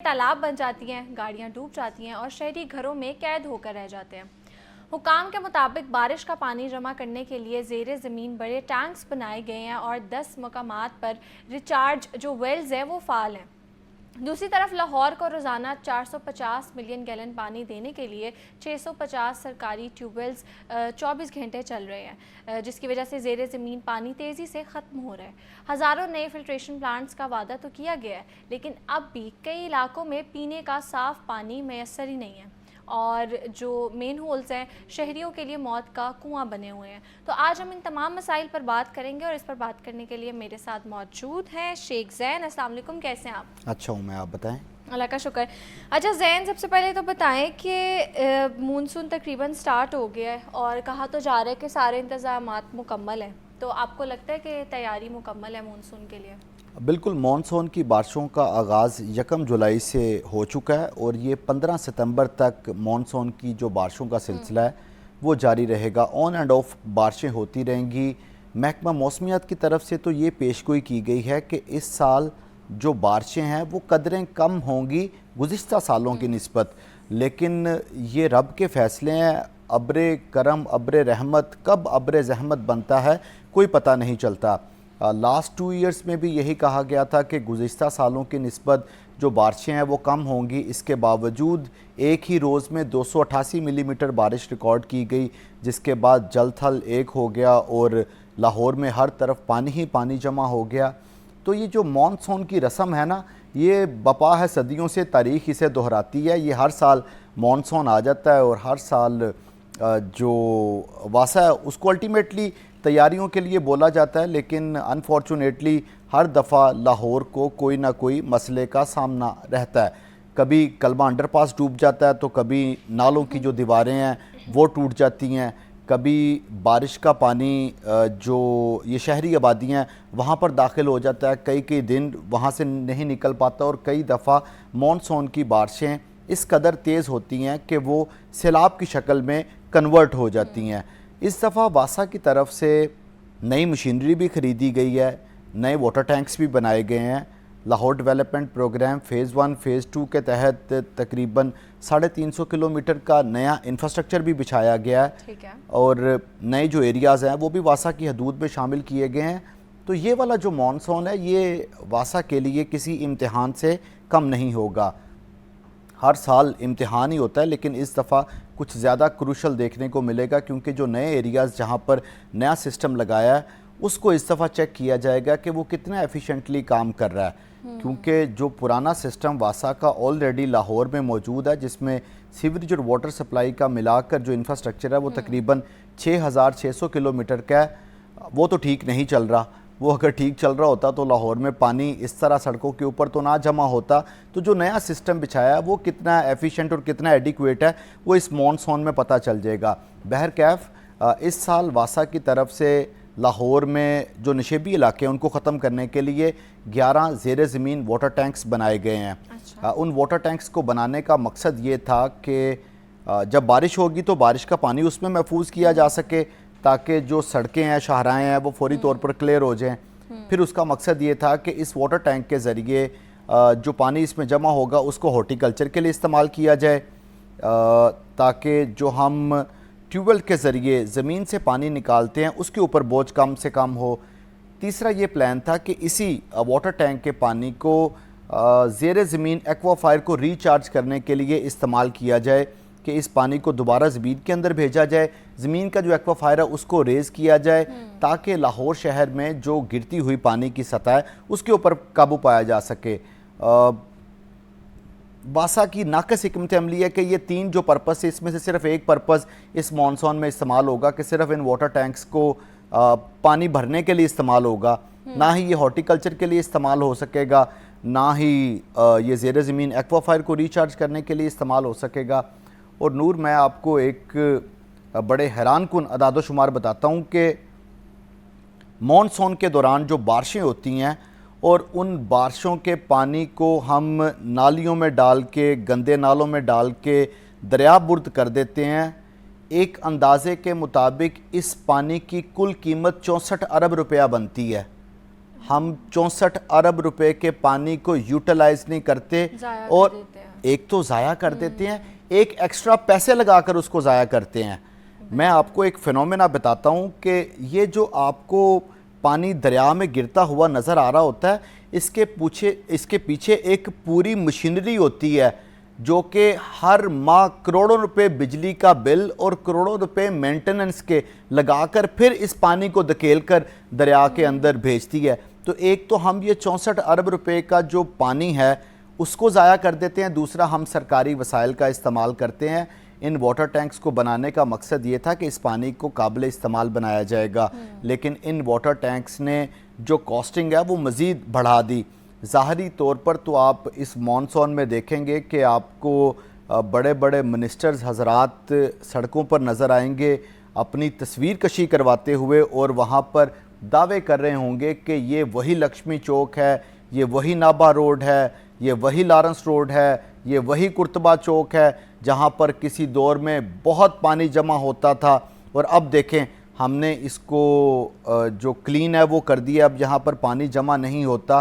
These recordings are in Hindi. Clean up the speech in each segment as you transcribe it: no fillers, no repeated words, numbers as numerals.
तालाब बन जाती हैं, गाड़ियां डूब जाती हैं और शहरी घरों में कैद होकर रह जाते हैं। हुकाम के मुताबिक बारिश का पानी जमा करने के लिए ज़ेरे ज़मीन बड़े टैंक्स बनाए गए हैं और 10 मकामात पर रिचार्ज जो वेल्स हैं वो फ़ाल हैं। दूसरी तरफ लाहौर को रोज़ाना 450 मिलियन गैलन पानी देने के लिए 650 सरकारी ट्यूबवेल्स 24 घंटे चल रहे हैं, जिसकी वजह से ज़ेरे ज़मीन पानी तेज़ी से ख़त्म हो रहा है। हज़ारों नए फिल्ट्रेशन प्लांट्स का वादा तो किया गया है, लेकिन अब भी कई इलाकों में पीने का साफ़ पानी मैसर ही नहीं है और जो मेन होल्स हैं शहरियों के लिए मौत का कुआं बने हुए हैं। तो आज हम इन तमाम मसाइल पर बात करेंगे और इस पर बात करने के लिए मेरे साथ मौजूद हैं शेख ज़ैन। अस्सलाम वालेकुम, कैसे हैं आप? अच्छा हूँ मैं, आप बताएं। अल्लाह का शुक्र। अच्छा ज़ैन, सबसे पहले तो बताएं कि मानसून तकरीबन स्टार्ट हो गया है और कहा तो जा रहा है कि सारे इंतज़ामात मुकम्मल हैं, तो आपको लगता है कि तैयारी मुकम्मल है मानसून के लिए? बिल्कुल, मानसून की बारिशों का आगाज़ 1 जुलाई से हो चुका है और ये 15 सितंबर तक मानसून की जो बारिशों का सिलसिला है वो जारी रहेगा। ऑन एंड ऑफ बारिशें होती रहेंगी। महकमा मौसमियात की तरफ से तो ये पेशगोई की गई है कि इस साल जो बारिशें हैं वो कदरें कम होंगी गुज़िश्ता सालों की निस्बत, लेकिन ये रब के फ़ैसले हैं। अब्रे करम, अब्रे रहमत, कब अब्रे ज़हमत बनता है कोई पता नहीं चलता। लास्ट 2 ईयर्स में भी यही कहा गया था कि गुज़िश्ता सालों की निस्बत जो बारिशें हैं वो कम होंगी। इसके बावजूद एक ही रोज़ में 288 मिलीमीटर बारिश रिकॉर्ड की गई, जिसके बाद जल थल एक हो गया और लाहौर में हर तरफ पानी ही पानी जमा हो गया। तो ये जो मानसून की रस्म है ना, ये बपा है सदियों से, तारीख़ इसे दोहराती है। ये हर साल मानसून आ जाता है और हर साल जो वासा है उसको अल्टीमेटली तैयारियों के लिए बोला जाता है, लेकिन अनफॉर्चुनेटली हर दफ़ा लाहौर को कोई ना कोई मसले का सामना रहता है। कभी कलमा अंडरपास डूब जाता है, तो कभी नालों की जो दीवारें हैं वो टूट जाती हैं, कभी बारिश का पानी जो ये शहरी आबादियाँ हैं वहाँ पर दाखिल हो जाता है, कई कई दिन वहाँ से नहीं निकल पाता और कई दफ़ा मानसून की बारिशें इस कदर तेज़ होती हैं कि वो सैलाब की शक्ल में कन्वर्ट हो जाती हैं। इस दफ़ा वासा की तरफ से नई मशीनरी भी ख़रीदी गई है, नए वाटर टैंक्स भी बनाए गए हैं। Lahore development programme phase 1 phase 2 के तहत तकरीबन 350 किलोमीटर का नया इंफ्रास्ट्रक्चर भी बिछाया गया है। ठीक है। और नए जो एरियाज़ हैं वो भी वासा की हदूद में शामिल किए गए हैं। तो ये वाला जो मानसून है ये वासा के लिए किसी इम्तिहान से कम नहीं होगा। हर साल इम्तिहान ही होता है, लेकिन इस दफ़ा कुछ ज़्यादा क्रूशल देखने को मिलेगा, क्योंकि जो नए एरियाज़ जहाँ पर नया सिस्टम लगाया है उसको इस दफ़ा चेक किया जाएगा कि वो कितना एफिशिएंटली काम कर रहा है। क्योंकि जो पुराना सिस्टम वासा का ऑलरेडी लाहौर में मौजूद है, जिसमें सीवरेज और वाटर सप्लाई का मिलाकर जो इंफ्रास्ट्रक्चर है वो तकरीबन 6600 किलोमीटर का है, वो तो ठीक नहीं चल रहा। वो अगर ठीक चल रहा होता तो लाहौर में पानी इस तरह सड़कों के ऊपर तो ना जमा होता। तो जो नया सिस्टम बिछाया है वो कितना एफिशिएंट और कितना एडिक्वेट है वो इस मानसून में पता चल जाएगा। बहरकैफ इस साल वासा की तरफ से लाहौर में जो नशेबी इलाके हैं उनको ख़त्म करने के लिए 11 ज़ेरे ज़मीन वाटर टैंक्स बनाए गए हैं। अच्छा। उन वाटर टैंक्स को बनाने का मकसद ये था कि जब बारिश होगी तो बारिश का पानी उसमें महफूज किया जा सके, ताकि जो सड़कें हैं, शाहराएँ हैं वो फौरी तौर पर क्लियर हो जाएं। फिर उसका मकसद ये था कि इस वाटर टैंक के ज़रिए जो पानी इसमें जमा होगा उसको हॉर्टिकल्चर के लिए इस्तेमाल किया जाए, ताकि जो हम ट्यूबवेल के ज़रिए ज़मीन से पानी निकालते हैं उसके ऊपर बोझ कम से कम हो। तीसरा ये प्लान था कि इसी वाटर टैंक के पानी को ज़ेरे ज़मीन एक्वाफायर को रिचार्ज करने के लिए इस्तेमाल किया जाए, कि इस पानी को दोबारा ज़मीन के अंदर भेजा जाए, ज़मीन का जो एक्वाफायर है उसको रेज़ किया जाए, ताकि लाहौर शहर में जो गिरती हुई पानी की सतह है उसके ऊपर काबू पाया जा सके। वासा की नाक़िस हिकमत अमली है कि ये 3 जो पर्पज़ है इसमें से सिर्फ एक पर्पज़ इस मानसून में इस्तेमाल होगा, कि सिर्फ इन वाटर टैंक्स को पानी भरने के लिए इस्तेमाल होगा। ना ही ये हॉर्टिकल्चर के लिए इस्तेमाल हो सकेगा, ना ही ये ज़ेरे ज़मीन एक्वाफायर को रिचार्ज करने के लिए इस्तेमाल हो सकेगा। और नूर, मैं आपको एक बड़े हैरान कुन अदाद शुमार बताता हूँ कि मानसून के दौरान जो बारिशें होती हैं और उन बारिशों के पानी को हम नालियों में डाल के, गंदे नालों में डाल के दरिया बुर्द कर देते हैं। एक अंदाजे के मुताबिक इस पानी की कुल कीमत 64 अरब रुपया बनती है। हम 64 अरब रुपए के पानी को यूटिलाइज नहीं करते ज़ाया कर और देते हैं। एक तो ज़ाया कर देते हैं, एक एक्स्ट्रा पैसे लगाकर उसको ज़ाया करते हैं। मैं आपको एक फिनोमेना बताता हूँ कि ये जो आपको पानी दरिया में गिरता हुआ नज़र आ रहा होता है, इसके पीछे एक पूरी मशीनरी होती है जो कि हर माह करोड़ों रुपए बिजली का बिल और करोड़ों रुपए मेंटेनेंस के लगाकर फिर इस पानी को धकेल कर दरिया के अंदर भेजती है। तो एक तो हम ये 64 अरब रुपए का जो पानी है उसको ज़ाया कर देते हैं, दूसरा हम सरकारी वसाइल का इस्तेमाल करते हैं। इन वाटर टैंक्स को बनाने का मकसद ये था कि इस पानी को काबिल इस्तेमाल बनाया जाएगा, लेकिन इन वाटर टैंक्स ने जो कॉस्टिंग है वो मज़ीद बढ़ा दी। ज़ाहरी तौर पर तो आप इस मॉनसून में देखेंगे कि आपको बड़े बड़े मिनिस्टर्स हजरात सड़कों पर नज़र आएंगे अपनी तस्वीर कशी करवाते हुए, और वहाँ पर दावे कर रहे होंगे कि ये वही लक्ष्मी चौक है, ये वही नाबा रोड है, ये वही लॉरेंस रोड है, ये वही कुर्तबा चौक है जहाँ पर किसी दौर में बहुत पानी जमा होता था और अब देखें हमने इसको जो क्लीन है वो कर दिया, अब यहाँ पर पानी जमा नहीं होता।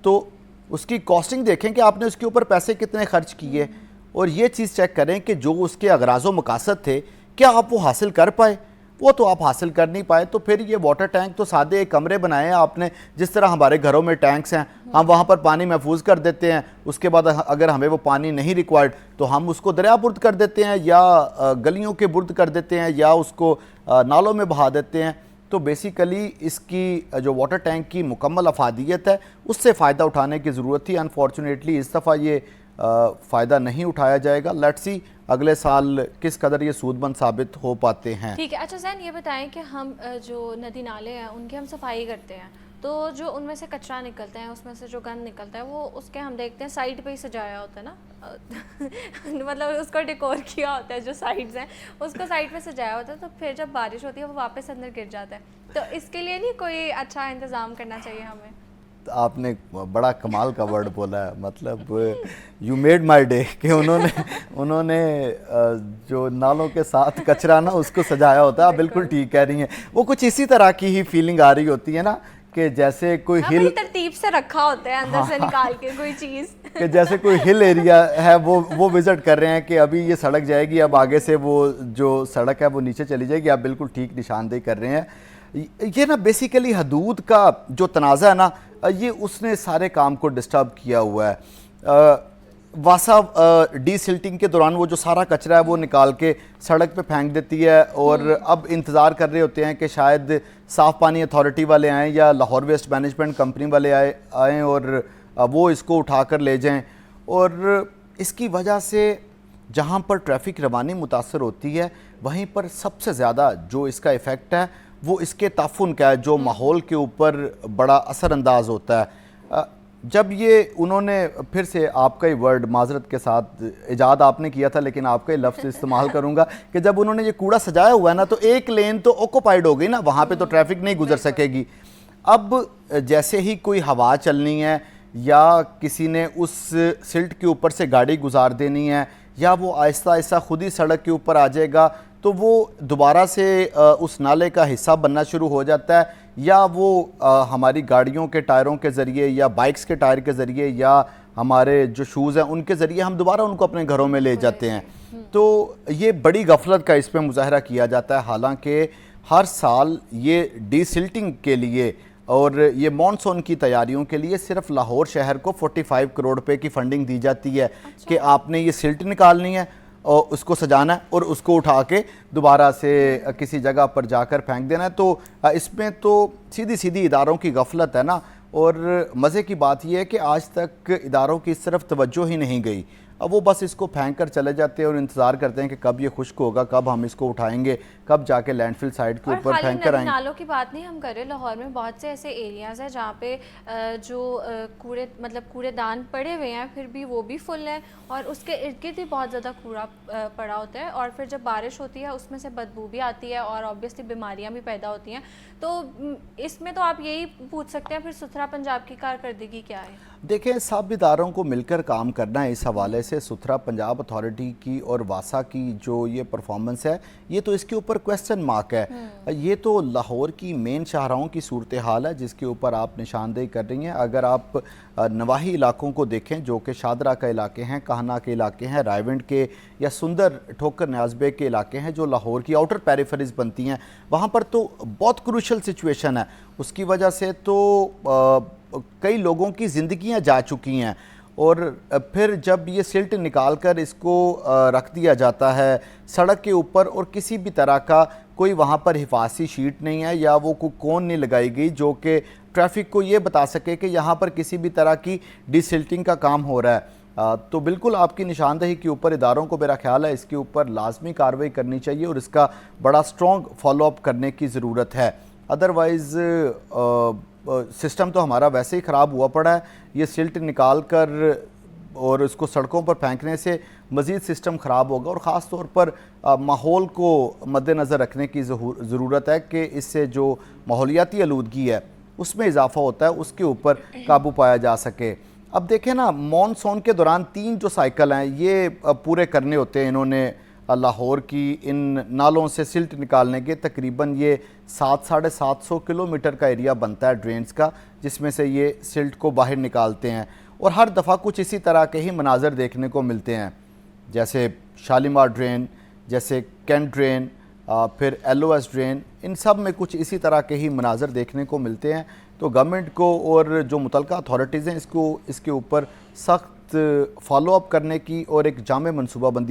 तो उसकी कॉस्टिंग देखें कि आपने उसके ऊपर पैसे कितने खर्च किए और ये चीज़ चेक करें कि जो उसके अगराज़ो मकासद थे क्या आप वो हासिल कर पाए। वो तो आप हासिल कर नहीं पाए। तो फिर ये वाटर टैंक तो सादे एक कमरे बनाए हैं आपने, जिस तरह हमारे घरों में टैंक्स हैं, हम वहाँ पर पानी महफूज कर देते हैं, उसके बाद अगर हमें वो पानी नहीं रिक्वायर्ड तो हम उसको दरिया बुर्द कर देते हैं या गलियों के बुर्द कर देते हैं या उसको नालों में बहा देते हैं। तो बेसिकली इसकी जो वाटर टैंक की मुकम्मल अफादियत है उससे फ़ायदा उठाने की ज़रूरत थी। अनफॉर्चुनेटली इस दफ़ा ये फ़ायदा नहीं उठाया जाएगा। लेट्स सी अगले साल किस कदर ये सूदमंद साबित हो पाते हैं। ठीक है। अच्छा ज़ैन, ये बताएं कि हम जो नदी नाले हैं उनकी हम सफाई करते हैं, तो जो उनमें से कचरा निकलता है, उसमें से जो गंद निकलता है, वो उसके हम देखते हैं साइड पे ही सजाया होता है ना मतलब उसको डेकोर किया होता है, जो साइड्स हैं उसको साइड पे सजाया होता है, तो फिर जब बारिश होती है वो वापस अंदर गिर जाता है। तो इसके लिए नहीं कोई अच्छा इंतज़ाम करना चाहिए हमें? आपने बड़ा कमाल का वर्ड बोला है, मतलब यू मेड माई डे कि उन्होंने जो नालों के साथ कचरा ना उसको सजाया होता है। बिल्कुल ठीक कह रही हैं। वो कुछ इसी तरह की ही फीलिंग आ रही होती है ना कि जैसे कोई हिल तरतीब से रखा होता है अंदर से निकाल के कोई चीज़ कि जैसे कोई हिल एरिया है वो विजिट कर रहे हैं कि अभी ये सड़क जाएगी, अब आगे से वो जो सड़क है वो नीचे चली जाएगी। आप बिल्कुल ठीक निशानदेही कर रहे हैं। ये ना बेसिकली हदूद का जो तनाज़ा है ना, ये उसने सारे काम को डिस्टर्ब किया हुआ है। वासा डीसिल्टिंग के दौरान वो जो सारा कचरा है वो निकाल के सड़क पे फेंक देती है और अब इंतज़ार कर रहे होते हैं कि शायद साफ़ पानी अथॉरिटी वाले आएँ या लाहौर वेस्ट मैनेजमेंट कंपनी वाले आएँ और वो इसको उठाकर ले जाएं। और इसकी वजह से जहाँ पर ट्रैफिक रवानी मुतासर होती है वहीं पर सबसे ज़्यादा जो इसका इफ़ेक्ट है वो इसके ताफुन का है, जो माहौल के ऊपर बड़ा असरअंदाज होता है। जब ये उन्होंने फिर से आपका ही वर्ड माजरत के साथ इजाद आपने किया था लेकिन आपका ही लफ्ज़ इस्तेमाल करूँगा कि जब उन्होंने ये कूड़ा सजाया हुआ है ना, तो एक लेन तो ऑक्यूपाइड हो गई ना, वहाँ पे तो ट्रैफिक नहीं गुजर सकेगी। अब जैसे ही कोई हवा चलनी है या किसी ने उस सिल्ट के ऊपर से गाड़ी गुजार देनी है या वो आहिस्ता आहिस्ता खुद ही सड़क के ऊपर आ जाएगा, तो वो दोबारा से उस नाले का हिस्सा बनना शुरू हो जाता है, या वो हमारी गाड़ियों के टायरों के ज़रिए या बाइक्स के टायर के ज़रिए या हमारे जो शूज़ हैं उनके ज़रिए हम दोबारा उनको अपने घरों में ले जाते हैं। तो ये बड़ी गफलत का इस पर मुजाहरा किया जाता है। हालांकि हर साल ये डीसिल्टिंग के लिए और ये मॉनसून की तैयारियों के लिए सिर्फ लाहौर शहर को 45 करोड़ रुपए की फंडिंग दी जाती है। अच्छा। कि आपने ये सिल्ट निकालनी है और उसको सजाना है और उसको उठा के दोबारा से किसी जगह पर जाकर फेंक देना है। तो इसमें तो सीधी सीधी इदारों की गफलत है ना। और मज़े की बात यह है कि आज तक इदारों की इस तरफ तवज्जो ही नहीं गई। अब वो बस इसको फेंक कर चले जाते हैं और इंतज़ार करते हैं कि कब ये खुश्क होगा, कब हम इसको उठाएंगे, कब जाके लैंडफिल साइड के ऊपर फेंक कर आएंगे। नालों की बात नहीं हम कर रहे, लाहौर में बहुत से ऐसे एरियाज़ हैं जहाँ पे जो कूड़ेदान पड़े हुए हैं फिर भी वो भी फुल है और उसके इर्द गिर्द भी बहुत ज़्यादा कूड़ा पड़ा होता है और फिर जब बारिश होती है उसमें से बदबू भी आती है और ऑब्वियसली बीमारियाँ भी पैदा होती हैं। तो इसमें तो आप यही पूछ सकते हैं फिर सुथरा पंजाब की कारकर्दगी क्या है? देखें, सब इदारों को मिलकर काम करना है। इस हवाले से सुथरा पंजाब अथॉरिटी की और वासा की जो ये परफॉर्मेंस है, ये तो इसके ऊपर क्वेश्चन मार्क है। ये तो लाहौर की मेन शाहराहों की सूरत हाल है जिसके ऊपर आप निशानदेही कर रही हैं। अगर आप नवाही इलाकों को देखें जो कि शादरा के इलाके हैं, कहना के इलाके हैं, रायविंड के या सुंदर ठोकर न्याज़बेग के इलाके हैं जो लाहौर की आउटर पेरिफेरीज बनती हैं, वहाँ पर तो बहुत क्रूशल सिचुएशन है। उसकी वजह से तो कई लोगों की ज़िंदगियां जा चुकी हैं। और फिर जब ये सिल्ट निकाल कर इसको रख दिया जाता है सड़क के ऊपर और किसी भी तरह का कोई वहाँ पर हिफाजती शीट नहीं है या वो कोई कोन नहीं लगाई गई जो कि ट्रैफिक को ये बता सके कि यहाँ पर किसी भी तरह की डिसिल्टिंग का काम हो रहा है, तो बिल्कुल आपकी निशानदेही के ऊपर इदारों को मेरा ख्याल है इसके ऊपर लाजमी कार्रवाई करनी चाहिए और इसका बड़ा स्ट्रॉन्ग फॉलोअप करने की ज़रूरत है। अदरवाइज़ सिस्टम तो हमारा वैसे ही ख़राब हुआ पड़ा है। ये सिल्ट निकाल कर और इसको सड़कों पर फेंकने से मज़ीद सिस्टम ख़राब होगा और ख़ास तौर पर माहौल को मद्देनज़र रखने की ज़रूरत है कि इससे जो माहौलियाती आलूदगी है उसमें इजाफ़ा होता है, उसके ऊपर काबू पाया जा सके। अब देखें ना, मानसून के दौरान 3 जो साइकिल हैं ये पूरे करने होते हैं इन्होंने लाहौर की इन नालों से सिल्ट निकालने के। तकरीबन ये 700-750 किलोमीटर का एरिया बनता है ड्रेन्स का जिसमें से ये सिल्ट को बाहर निकालते हैं और हर दफ़ा कुछ इसी तरह के ही मनाजर देखने को मिलते हैं, जैसे शालीमार ड्रेन, जैसे कैंट ड्रेन, फिर LOS ड्रेन, इन सब में कुछ इसी तरह के ही मनाजर देखने को मिलते हैं। तो गवर्नमेंट को और जो मुतलका अथॉरिटीज़ हैं इसके ऊपर सख्त फॉलोअप करने की और एक जामे मनसूबाबंदी